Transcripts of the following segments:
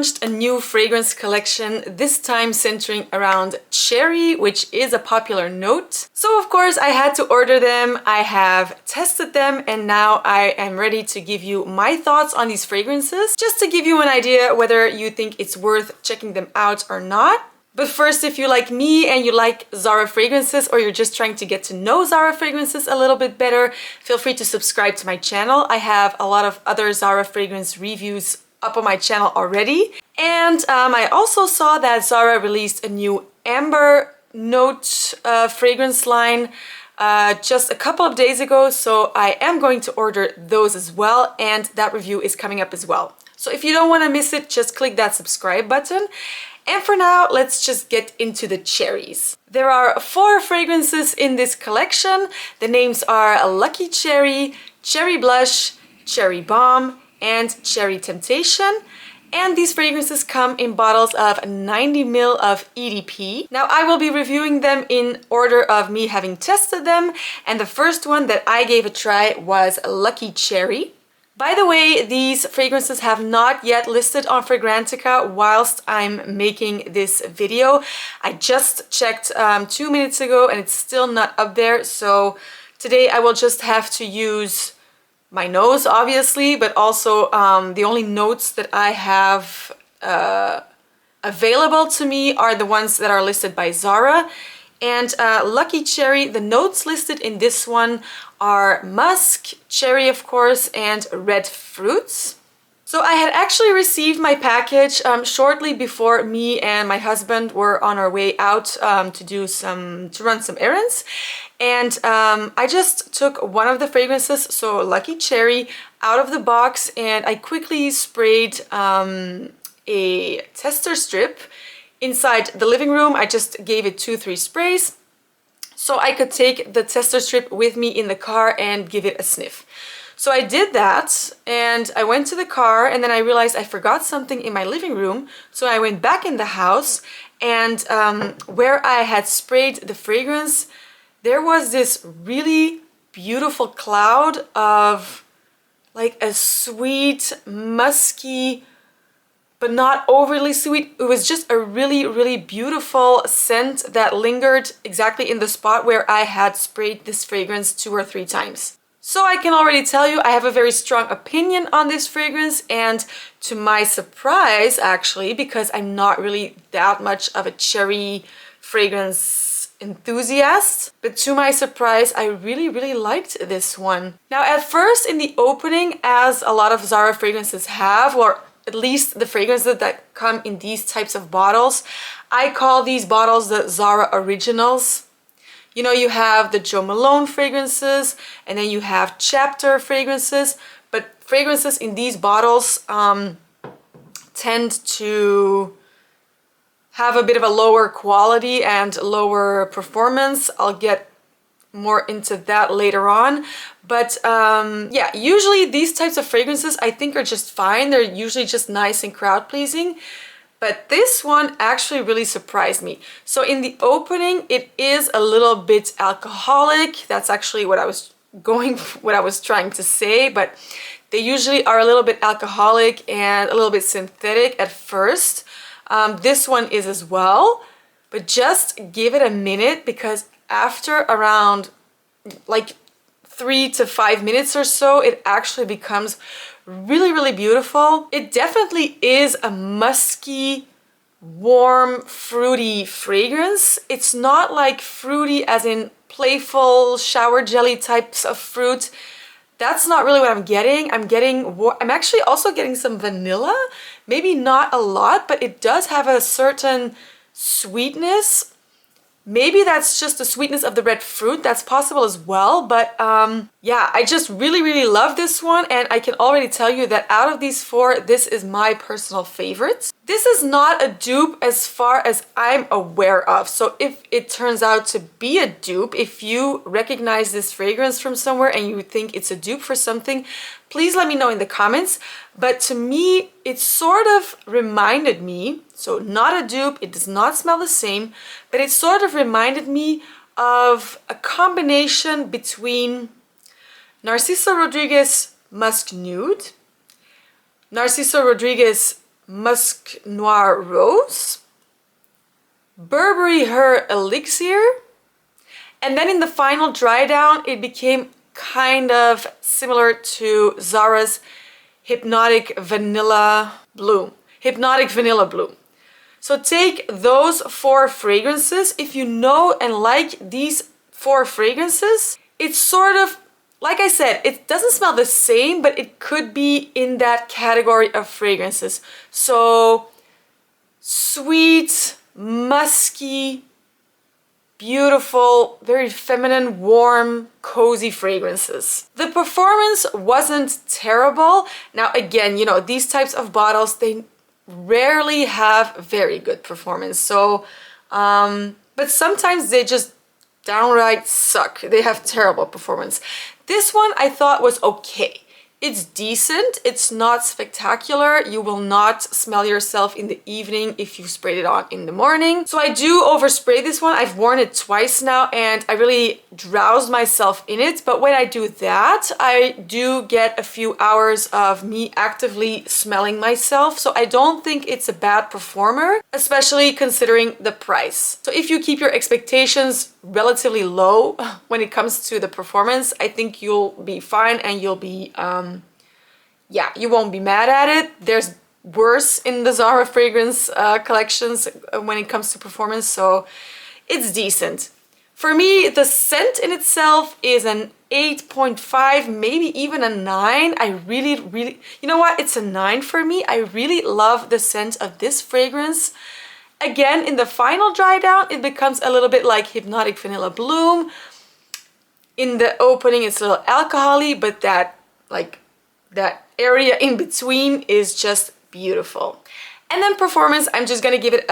launched a new fragrance collection, this time centering around cherry, which is a popular note. So of course I had to order them, I have tested them, and now I am ready to give you my thoughts on these fragrances, just to give you an idea whether you think it's worth checking them out or not. But first, if you like me and you like Zara fragrances, or you're just trying to get to know Zara fragrances a little bit better, feel free to subscribe to my channel. I have a lot of other Zara fragrance reviews up on my channel already. And I also saw that Zara released a new amber note fragrance line just a couple of days ago, so I am going to order those as well, and that review is coming up as well. So if you don't want to miss it, just click that subscribe button. And for now, let's just get into the cherries. There are 4 fragrances in this collection. The names are Lucky Cherry, Cherry Blush, Cherry Bomb, and Cherry Temptation. And these fragrances come in bottles of 90 ml of EDP. Now I will be reviewing them in order of me having tested them. And the first one that I gave a try was Lucky Cherry. By the way, these fragrances have not yet listed on Fragrantica whilst I'm making this video. I just checked 2 minutes ago and it's still not up there. So today I will just have to use my nose, obviously, but also the only notes that I have available to me are the ones that are listed by Zara. And Lucky Cherry, the notes listed in this one are musk, cherry of course, and red fruits. So I had actually received my package shortly before me and my husband were on our way out to run some errands. And I just took one of the fragrances, so Lucky Cherry, out of the box, and I quickly sprayed a tester strip inside the living room. I just gave it 2-3 sprays so I could take the tester strip with me in the car and give it a sniff. So I did that and I went to the car, and then I realized I forgot something in my living room. So I went back in the house, and where I had sprayed the fragrance, there was this really beautiful cloud of like a sweet, musky, but not overly sweet. It was just a really, really beautiful scent that lingered exactly in the spot where I had sprayed this fragrance 2 or 3 times. So I can already tell you I have a very strong opinion on this fragrance, and to my surprise actually, because I'm not really that much of a cherry fragrance enthusiast, but to my surprise I really, really liked this one. Now at first in the opening, as a lot of Zara fragrances have, or at least the fragrances that come in these types of bottles, I call these bottles the Zara Originals. You know, you have the Jo Malone fragrances, and then you have chapter fragrances, but fragrances in these bottles tend to have a bit of a lower quality and lower performance. I'll get more into that later on, but yeah, usually these types of fragrances I think are just fine. They're usually just nice and crowd pleasing, but this one actually really surprised me. So in the opening it is a little bit alcoholic. That's actually what I was trying to say, but they usually are a little bit alcoholic and a little bit synthetic at first. This one is as well, but just give it a minute, because after around like 3 to 5 minutes or so, it actually becomes really, really beautiful. It definitely is a musky, warm, fruity fragrance. It's not like fruity as in playful shower jelly types of fruit. That's not really what I'm getting. I'm actually also getting some vanilla, maybe not a lot, but it does have a certain sweetness. Maybe that's just the sweetness of the red fruit, that's possible as well, but yeah, I just really, really love this one, and I can already tell you that out of these 4, this is my personal favorite. This is not a dupe as far as I'm aware of, so if it turns out to be a dupe, if you recognize this fragrance from somewhere and you think it's a dupe for something, please let me know in the comments. But to me, it sort of reminded me, so not a dupe, it does not smell the same, but it sort of reminded me of a combination between Narciso Rodriguez Musk Nude, Narciso Rodriguez Musk Noir Rose, Burberry Her Elixir, and then in the final dry down it became kind of similar to Zara's Hypnotic Vanilla Bloom. Hypnotic Vanilla Bloom. So take those 4 fragrances. If you know and like these 4 fragrances, it's sort of, like I said, it doesn't smell the same, but it could be in that category of fragrances. So sweet, musky, beautiful, very feminine, warm, cozy fragrances. The performance wasn't terrible. Now again, you know, these types of bottles, they rarely have very good performance. So, but sometimes they just downright suck. They have terrible performance. This one I thought was okay. It's decent, it's not spectacular. You will not smell yourself in the evening if you sprayed it on in the morning. So I do overspray this one. I've worn it twice now and I really drowsed myself in it. But when I do that, I do get a few hours of me actively smelling myself. So I don't think it's a bad performer, especially considering the price. So if you keep your expectations relatively low when it comes to the performance, I think you'll be fine and you'll be yeah, you won't be mad at it. There's worse in the Zara fragrance collections when it comes to performance, so it's decent. For me, the scent in itself is an 8.5, maybe even a 9. I really, you know what? It's a 9 for me. I really love the scent of this fragrance. Again, in the final dry down, it becomes a little bit like Hypnotic Vanilla Bloom. In the opening, it's a little alcohol-y, but that, like, that area in between is just beautiful. And then performance, I'm just gonna give it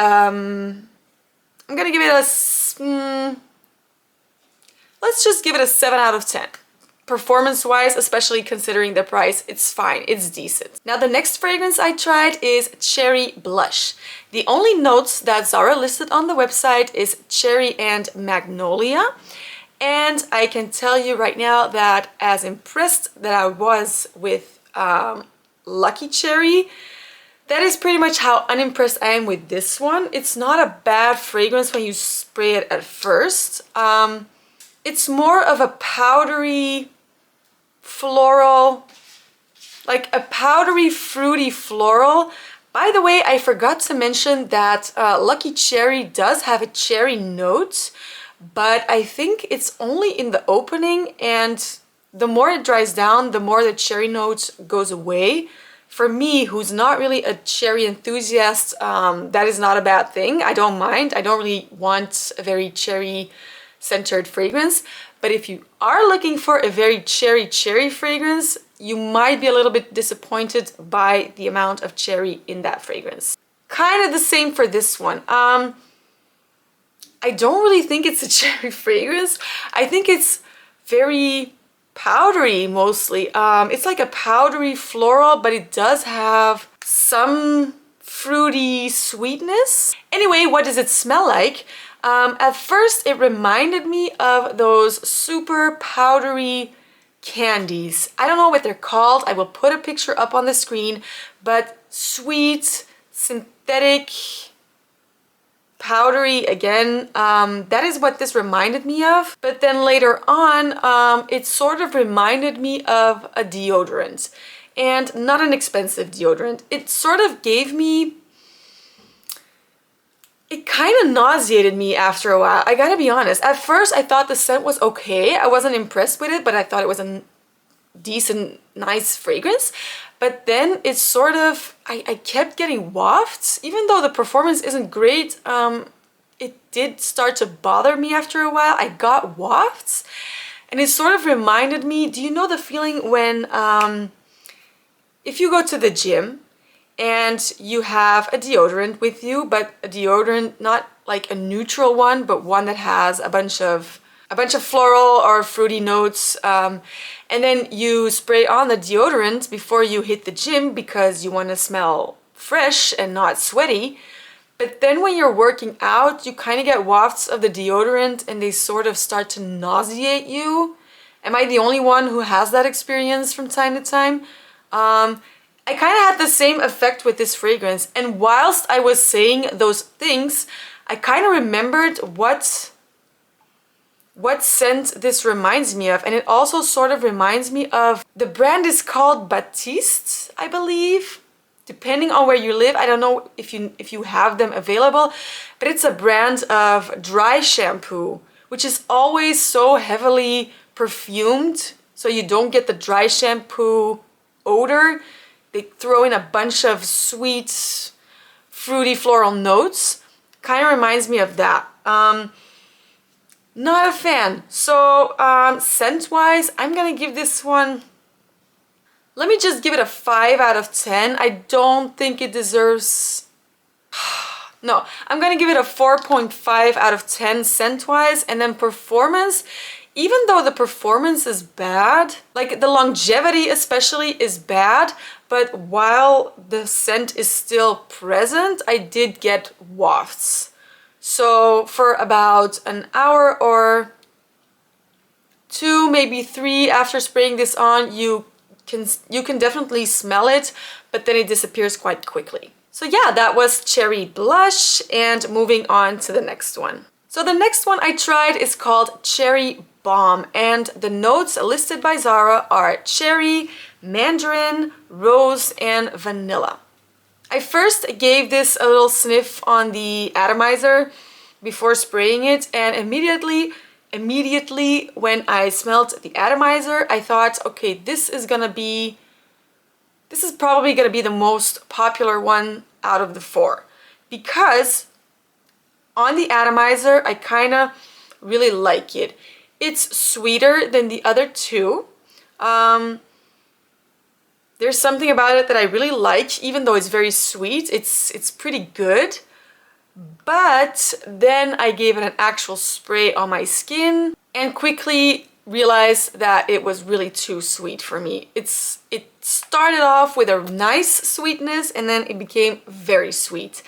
let's just give it a 7 out of 10. Performance wise, especially considering the price, it's fine, it's decent. Now the next fragrance I tried is Cherry Blush. The only notes that Zara listed on the website is cherry and magnolia. And I can tell you right now that as impressed that I was with Lucky Cherry, that is pretty much how unimpressed I am with this one. It's not a bad fragrance when you spray it at first. It's more of a powdery, floral, like a powdery, fruity floral. By the way, I forgot to mention that Lucky Cherry does have a cherry note, but I think it's only in the opening, and the more it dries down, the more the cherry note goes away. For me, who's not really a cherry enthusiast, that is not a bad thing. I don't mind. I don't really want a very cherry-centered fragrance. But if you are looking for a very cherry fragrance, you might be a little bit disappointed by the amount of cherry in that fragrance. Kind of the same for this one. I don't really think it's a cherry fragrance. I think it's very powdery mostly. It's like a powdery floral, but it does have some fruity sweetness. Anyway, what does it smell like? At first, it reminded me of those super powdery candies. I don't know what they're called. I will put a picture up on the screen, but sweet, synthetic, powdery again. That is what this reminded me of. But then later on, it sort of reminded me of a deodorant, and not an expensive deodorant. It sort of gave me, it kind of nauseated me after a while. I gotta be honest. At first, I thought the scent was okay. I wasn't impressed with it, but I thought it was a decent, nice fragrance. But then it's sort of, I kept getting wafts. Even though the performance isn't great, it did start to bother me after a while. I got wafts. And it sort of reminded me, do you know the feeling when, if you go to the gym and you have a deodorant with you, but a deodorant, not like a neutral one, but one that has a bunch of floral or fruity notes, and then you spray on the deodorant before you hit the gym because you want to smell fresh and not sweaty. But then when you're working out, you kind of get wafts of the deodorant and they sort of start to nauseate you. Am I the only one who has that experience from time to time? I kind of had the same effect with this fragrance, and whilst I was saying those things, I kind of remembered what scent this reminds me of, and it also sort of reminds me of, the brand is called Batiste, I believe, depending on where you live. I don't know if you have them available, but it's a brand of dry shampoo, which is always so heavily perfumed, so you don't get the dry shampoo odor. They throw in a bunch of sweet, fruity floral notes. Kind of reminds me of that. Not a fan. So scent-wise, I'm gonna give this one, let me just give it a 5 out of 10. I don't think it deserves, no, I'm gonna give it a 4.5 out of 10 scent-wise. And then performance, even though the performance is bad, like the longevity especially is bad, but while the scent is still present, I did get wafts. So for about an hour or 2, maybe 3 after spraying this on, you can definitely smell it, but then it disappears quite quickly. So yeah, that was Cherry Blush, and moving on to the next one. So the next one I tried is called Cherry Bomb, and the notes listed by Zara are cherry, mandarin, rose, and vanilla. I first gave this a little sniff on the atomizer before spraying it, and immediately when I smelled the atomizer, I thought, okay, this is probably gonna be the most popular one out of the 4, because on the atomizer, I kind of really like it. It's sweeter than the other 2. There's something about it that I really like, even though it's very sweet. It's pretty good. But then I gave it an actual spray on my skin and quickly realized that it was really too sweet for me. It started off with a nice sweetness, and then it became very sweet.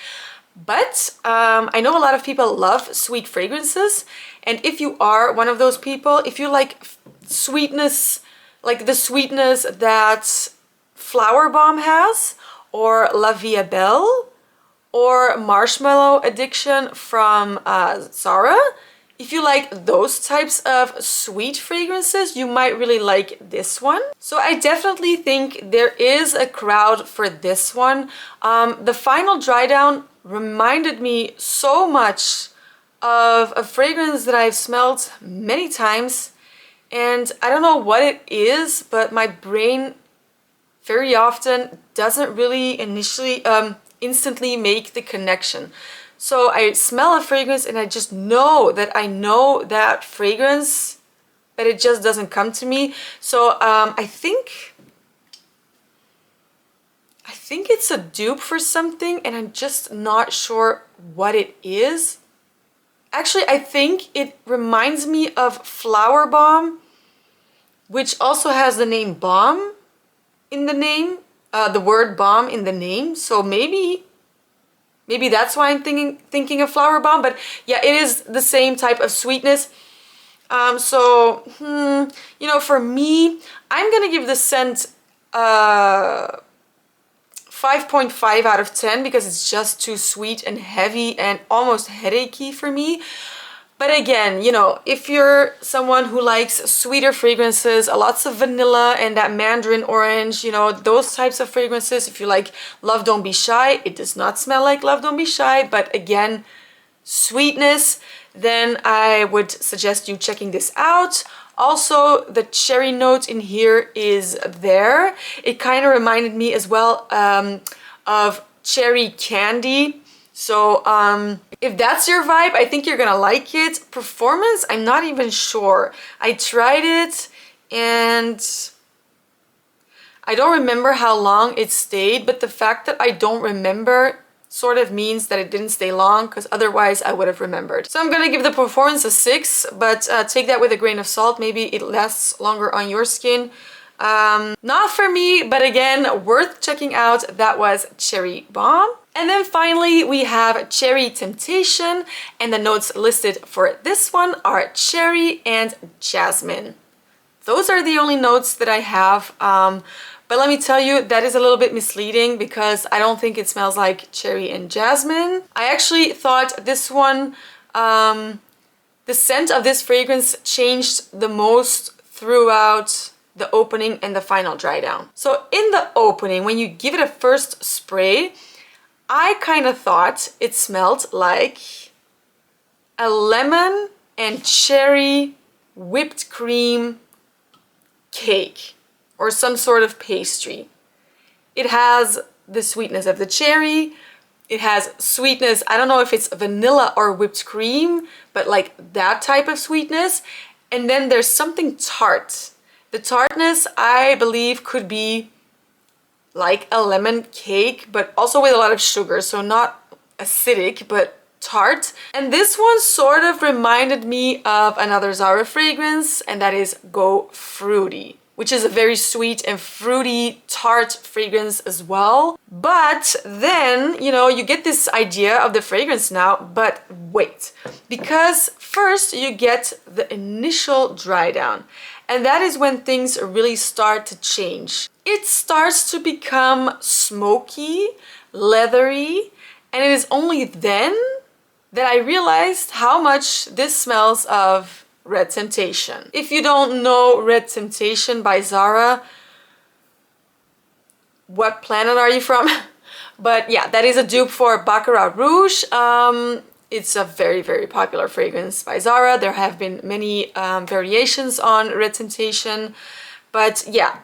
But I know a lot of people love sweet fragrances, and if you are one of those people, if you like sweetness, like the sweetness that Flower Bomb has, or La Vie Belle, or Marshmallow Addiction from Zara, if you like those types of sweet fragrances, you might really like this one. So I definitely think there is a crowd for this one. The final dry down reminded me so much of a fragrance that I've smelled many times, and I don't know what it is, but my brain very often doesn't really instantly make the connection. So I smell a fragrance and I just know that I know that fragrance, but it just doesn't come to me. So I think it's a dupe for something, and I'm just not sure what it is. Actually, I think it reminds me of Flower Bomb, which also has the name bomb in the name, the word bomb in the name. So maybe that's why I'm thinking of Flower Bomb. But yeah, it is the same type of sweetness. You know, for me, I'm gonna give the scent 5.5 out of 10 because it's just too sweet and heavy and almost headachy for me. But again, you know, if you're someone who likes sweeter fragrances, lots of vanilla and that mandarin orange, you know, those types of fragrances, if you like Love Don't Be Shy, it does not smell like Love Don't Be Shy, but again, sweetness, then I would suggest you checking this out. Also, the cherry note in here is there. It kind of reminded me as well of cherry candy. So if that's your vibe, I think you're gonna like it. Performance, I'm not even sure. I tried it and I don't remember how long it stayed, but the fact that I don't remember sort of means that it didn't stay long, because otherwise I would have remembered. So I'm gonna give the performance a 6, but take that with a grain of salt. Maybe it lasts longer on your skin. Not for me, but again, worth checking out. That was Cherry Bomb. And then finally we have Cherry Temptation, and the notes listed for this one are cherry and jasmine. Those are the only notes that I have, But let me tell you, that is a little bit misleading because I don't think it smells like cherry and jasmine. I actually thought this one, the scent of this fragrance changed the most throughout the opening and the final dry down. So in the opening, when you give it a first spray, I kind of thought it smelled like a lemon and cherry whipped cream cake or some sort of pastry. It has the sweetness of the cherry. It has sweetness, I don't know if it's vanilla or whipped cream, but like that type of sweetness. And then there's something tart. The tartness, I believe, could be like a lemon cake, but also with a lot of sugar. So not acidic, but tart. And this one sort of reminded me of another Zara fragrance, and that is Go Fruity, which is a very sweet and fruity tart fragrance as well. But then, you know, you get this idea of the fragrance now, but wait, because first you get the initial dry down, and that is when things really start to change. It starts to become smoky, leathery, and it is only then that I realized how much this smells of Red Temptation. If you don't know Red Temptation by Zara, what planet are you from? But yeah, that is a dupe for Baccarat Rouge. It's a very, very popular fragrance by Zara. There have been many variations on Red Temptation. But yeah,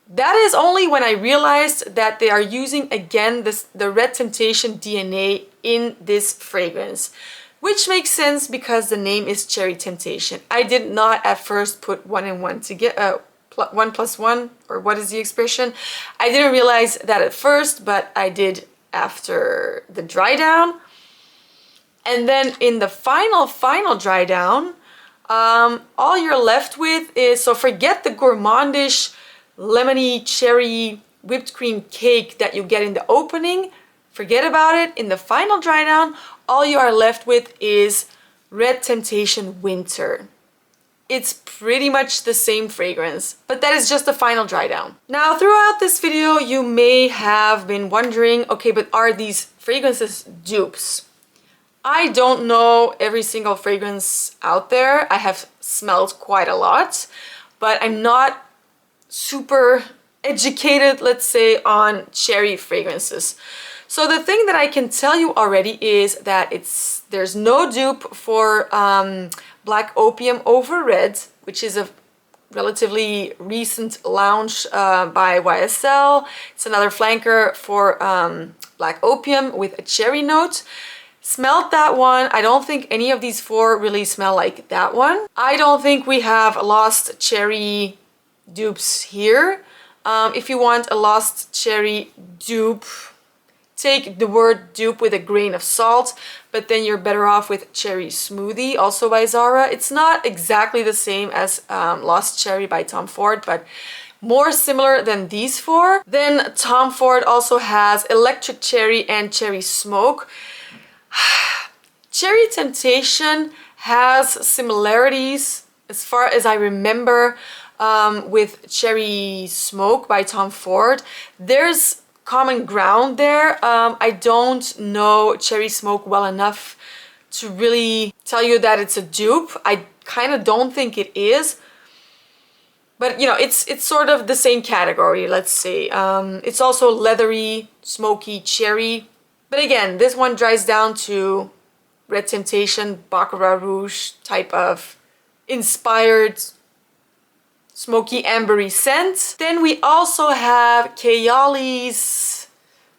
that is only when I realized that they are using again the Red Temptation DNA in this fragrance. Which makes sense because the name is Cherry Temptation. I did not at first put one and one together, 1 plus 1, or what is the expression? I didn't realize that at first, but I did after the dry down. And then in the final dry down, all you're left with is, so forget the gourmandish, lemony, cherry, whipped cream cake that you get in the opening. Forget about it. In the final dry down, all you are left with is Red Temptation Winter. It's pretty much the same fragrance, but that is just the final dry down. Now, throughout this video, you may have been wondering, okay, but are these fragrances dupes? I don't know every single fragrance out there. I have smelled quite a lot, but I'm not super educated, let's say, on cherry fragrances. So the thing that I can tell you already is that there's no dupe for Black Opium over Red, which is a relatively recent launch by YSL. It's another flanker for Black Opium with a cherry note. Smelled that one. I don't think any of these four really smell like that one. I don't think we have lost cherry dupes here. If you want a lost cherry dupe, take the word dupe with a grain of salt, but then you're better off with Cherry Smoothie, also by Zara. It's not exactly the same as Lost Cherry by Tom Ford, but more similar than these four. Then Tom Ford also has Electric Cherry and Cherry Smoke. Cherry Temptation has similarities, as far as I remember, with Cherry Smoke by Tom Ford. There's common ground there. I don't know Cherry Smoke well enough to really tell you that it's a dupe. I kind of don't think it is. But, you know, it's sort of the same category, let's say. It's also leathery, smoky, cherry. But again, this one dries down to Red Temptation, Baccarat Rouge type of inspired smoky ambery scent. Then we also have Kayali's,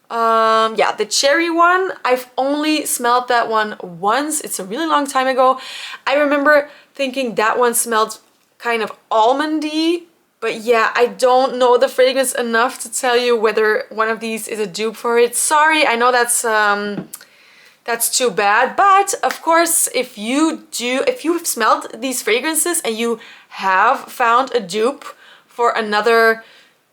yeah, the cherry one. I've only smelled that one once. It's a really long time ago. I remember thinking that one smelled kind of almondy. But yeah, I don't know the fragrance enough to tell you whether one of these is a dupe for it. Sorry, I know that's too bad. But of course, if you've smelled these fragrances and you have found a dupe for another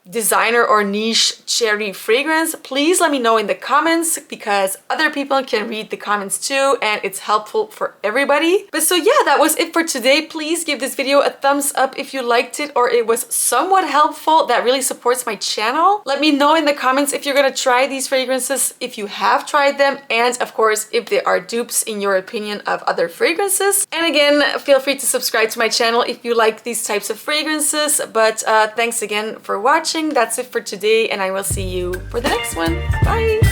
designer or niche cherry fragrance, please let me know in the comments, because other people can read the comments too and it's helpful for everybody. But so yeah, that was it for today. Please give this video a thumbs up if you liked it or it was somewhat helpful. That really supports my channel. Let me know in the comments if you're gonna try these fragrances, if you have tried them, and of course if they are dupes in your opinion of other fragrances. And again, feel free to subscribe to my channel if you like these types of fragrances. But thanks again for watching. That's it for today, and I will see you for the next one. Bye!